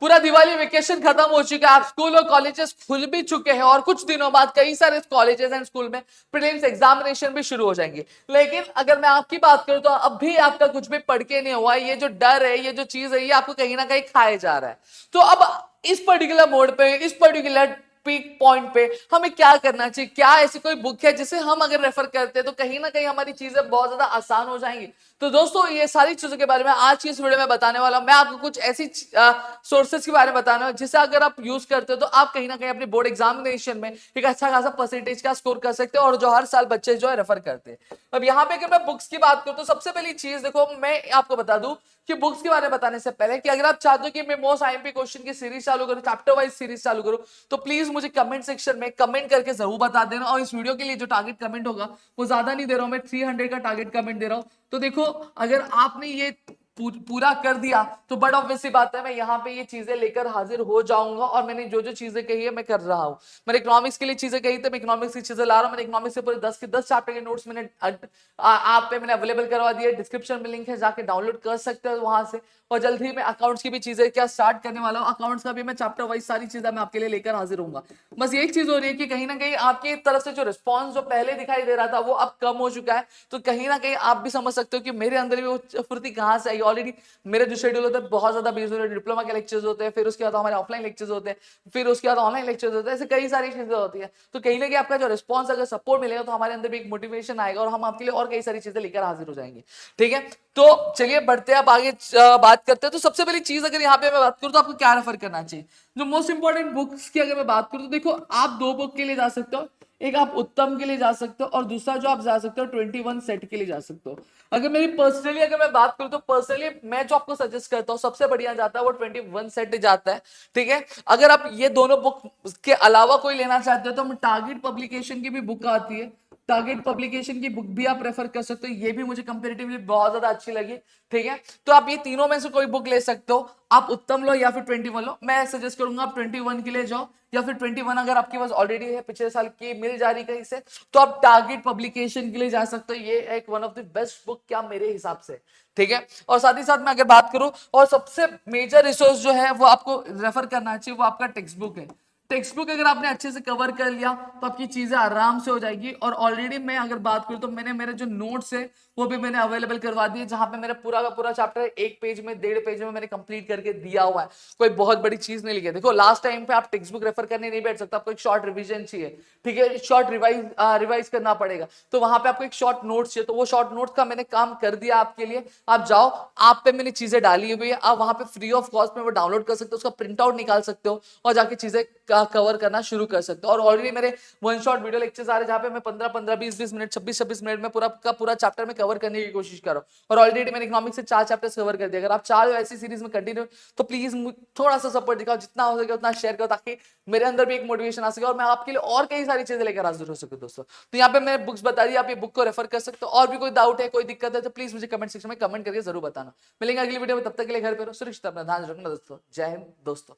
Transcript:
पूरा दिवाली वेकेशन खत्म हो चुका है, आप स्कूल और कॉलेजेस खुल भी चुके हैं और कुछ दिनों बाद कई सारे कॉलेजेस एंड स्कूल में प्रीलिम्स एग्जामिनेशन भी शुरू हो जाएंगे। लेकिन अगर मैं आपकी बात करूं तो अब भी आपका कुछ भी पढ़ के नहीं हुआ, ये जो डर है, ये जो चीज है, ये आपको कहीं ना कहीं खाए जा रहा है। तो अब इस पर्टिकुलर मोड पे, इस पर्टिकुलर पीक पॉइंट पे हमें क्या करना चाहिए? क्या ऐसी कोई बुक है जिसे हम अगर रेफर करते हैं तो कहीं ना कहीं हमारी चीजें बहुत ज्यादा आसान हो जाएंगी? तो दोस्तों ये सारी चीजों के बारे में आज की इस वीडियो में बताने वाला हूं। मैं आपको कुछ ऐसी सोर्सेज के बारे में बताना है जिसे अगर आप यूज करते हो तो आप कहीं ना कहीं अपने बोर्ड एग्जामिनेशन में एक अच्छा खासा परसेंटेज का स्कोर कर सकते हो, और जो हर साल बच्चे जो है रेफर करते हैं। अब यहाँ पे अगर मैं बुक्स की बात करूं तो सबसे पहली चीज देखो, मैं आपको बता दूं कि बुक्स के बारे में बताने से पहले कि अगर आप चाहते हो कि मैं मोस्ट आईएमपी क्वेश्चन की सीरीज चालू करूं, चैप्टर वाइज सीरीज चालू करूं, तो प्लीज मुझे कमेंट सेक्शन में कमेंट करके जरूर बता देना। और इस वीडियो के लिए जो टारगेट कमेंट होगा वो ज्यादा नहीं दे रहा हूं, मैं 300 का टारगेट कमेंट दे रहा हूं। तो देखो, अगर आपने ये पूरा कर दिया तो बड़ा ऑब्वियस सी बात है, मैं यहाँ पे ये चीजें लेकर हाजिर हो जाऊंगा। और मैंने जो जो चीजें कही है मैं कर रहा हूँ। मैंने इकोनॉमिक्स के लिए चीजें कही थी, मैं इकोनॉमिक्स की चीजें ला रहा हूँ। मैंने इकोनॉमिक्स से पूरे 10 के 10 चैप्टर के नोट्स मैंने आप पे मैंने अवेलेबल करवा दिए। डिस्क्रिप्शन में लिंक है, जाके डाउनलोड कर सकते हो वहां से। और जल्द ही मैं अकाउंट्स की भी चीजें क्या स्टार्ट करने वाला हूँ। अकाउंट्स का भी मैं चैप्टर वाइज सारी चीजें मैं आपके लिए लेकर हाजिर हूँ। बस एक चीज हो रही है कि कहीं ना कहीं आपकी तरफ से जो रिस्पॉन्स जो पहले दिखाई दे रहा था वो अब कम हो चुका है। तो कहीं ना कहीं आप भी समझ सकते हो कि मेरे अंदर भी वो फुर्ती कहाँ से आई। ऑलरेडी मेरे जो शेड्यूल होता है बहुत ज्यादा बिजी होते हैं, डिप्लोमा के लेक्चर्स होते हैं, फिर उसके बाद हमारे ऑफलाइन लेक्चर्स होते हैं, फिर उसके बाद ऑनलाइन लेक्चर्स होते हैं, ऐसे कई सारी चीजें होती है। तो कहीं ना कहीं आपका जो रिस्पॉन्स अगर सपोर्ट मिलेगा तो हमारे अंदर भी एक मोटिवेशन आएगा और हम आपके लिए और कई सारी चीजें लेकर हाजिर हो जाएंगे। ठीक है, तो चलिए बढ़ते हैं, अब आगे बात करते हैं। तो सबसे पहली चीज अगर यहाँ पे मैं बात करूँ तो आपको क्या रेफर करना चाहिए? जो मोस्ट इंपॉर्टेंट बुक्स की अगर मैं बात करूँ तो देखो, आप दो बुक के लिए जा सकते हो। एक आप उत्तम के लिए जा सकते हो और दूसरा जो आप जा सकते हो 21 सेट के लिए जा सकते हो। अगर मेरी पर्सनली अगर मैं बात करूं तो पर्सनली मैं जो आपको सजेस्ट करता हूं सबसे बढ़िया जाता है वो 21 सेट जाता है। ठीक है, अगर आप ये दोनों बुक के अलावा कोई लेना चाहते हो तो टारगेट पब्लिकेशन की भी बुक आती है, टारगेट पब्लिकेशन की बुक भी आप रेफर कर सकते हो। ये भी मुझे कंपैरेटिवली बहुत ज्यादा अच्छी लगी। ठीक है, तो आप ये तीनों में से कोई बुक ले सकते हो। आप उत्तम लो या फिर 21 लो। मैं सजेस्ट करूंगा आप 21 के लिए जाओ, या फिर 21 अगर आपके पास ऑलरेडी है, पिछले साल की मिल जा रही कहीं से, तो आप टारगेट पब्लिकेशन के लिए जा सकते हो। ये एक one of the best book क्या मेरे हिसाब से। ठीक है, और साथ ही साथ मैं अगर बात करूं और सबसे मेजर रिसोर्स जो है वो आपको रेफर करना चाहिए वो आपका टेक्स्ट बुक है। टेक्स्ट बुक अगर आपने अच्छे से कवर कर लिया तो आपकी चीजें आराम से हो जाएगी। और ऑलरेडी मैं अगर बात करूं तो मैंने मेरे जो नोट्स है वो भी मैंने अवेलेबल करवा दिए, जहां पे मेरा पूरा का पूरा चैप्टर एक पेज में 1.5 पेज में मैंने कंप्लीट करके दिया हुआ है। कोई बहुत बड़ी चीज नहीं लिखी है। देखो, लास्ट टाइम पे आप टेक्स्ट बुक रेफर करने नहीं बैठ सकते, आपको एक शॉर्ट रिवीजन चाहिए। ठीक है, शॉर्ट रिवाइज करना पड़ेगा, तो वहां पे आपको एक शॉर्ट नोट चाहिए। तो वो शॉर्ट नोट का मैंने काम कर दिया आपके लिए। आप जाओ, आप पे मैंने चीजें डाली हुई है, आप वहां पे फ्री ऑफ कॉस्ट में वो डाउनलोड कर सकते हो, उसका प्रिंट आउट निकाल सकते हो और जाके चीजें कवर करना शुरू कर सकते हो। और ऑलरेडी मेरे वन शॉट वीडियो लेक्चर्स आ रहे हैं जहां पे मैं 15-15, 20-20 मिनट, 26-26 मिनट में पूरा का पूरा चैप्टर में कवर करने की कोशिश कर रहा हूं। और ऑलरेडी मैंने इकोनॉमिक्स से 4 चैप्टर्स कवर कर दिए। अगर आप चाह रहे हो ऐसी सीरीज में कंटिन्यू, तो प्लीज थोड़ा सा सपोर्ट दिखाओ, जितना हो सके उतना शेयर करो, ताकि मेरे अंदर भी एक मोटिवेशन आ सके और मैं आपके लिए और कई सारी चीजें लेकर हाजिर हो सकूं दोस्तों। तो यहाँ पे मैं बुक्स बता दी, आप ये बुक को रेफर कर सकते हो। और भी कोई डाउट है, कोई दिक्कत है, तो प्लीज मुझे कमेंट सेक्शन में कमेंट करके जरूर बताना। मिलेंगे अगली वीडियो में, तब तक के लिए घर पे रहो, सुरक्षित अपना ध्यान रखना दोस्तों। जय हिंद दोस्तों।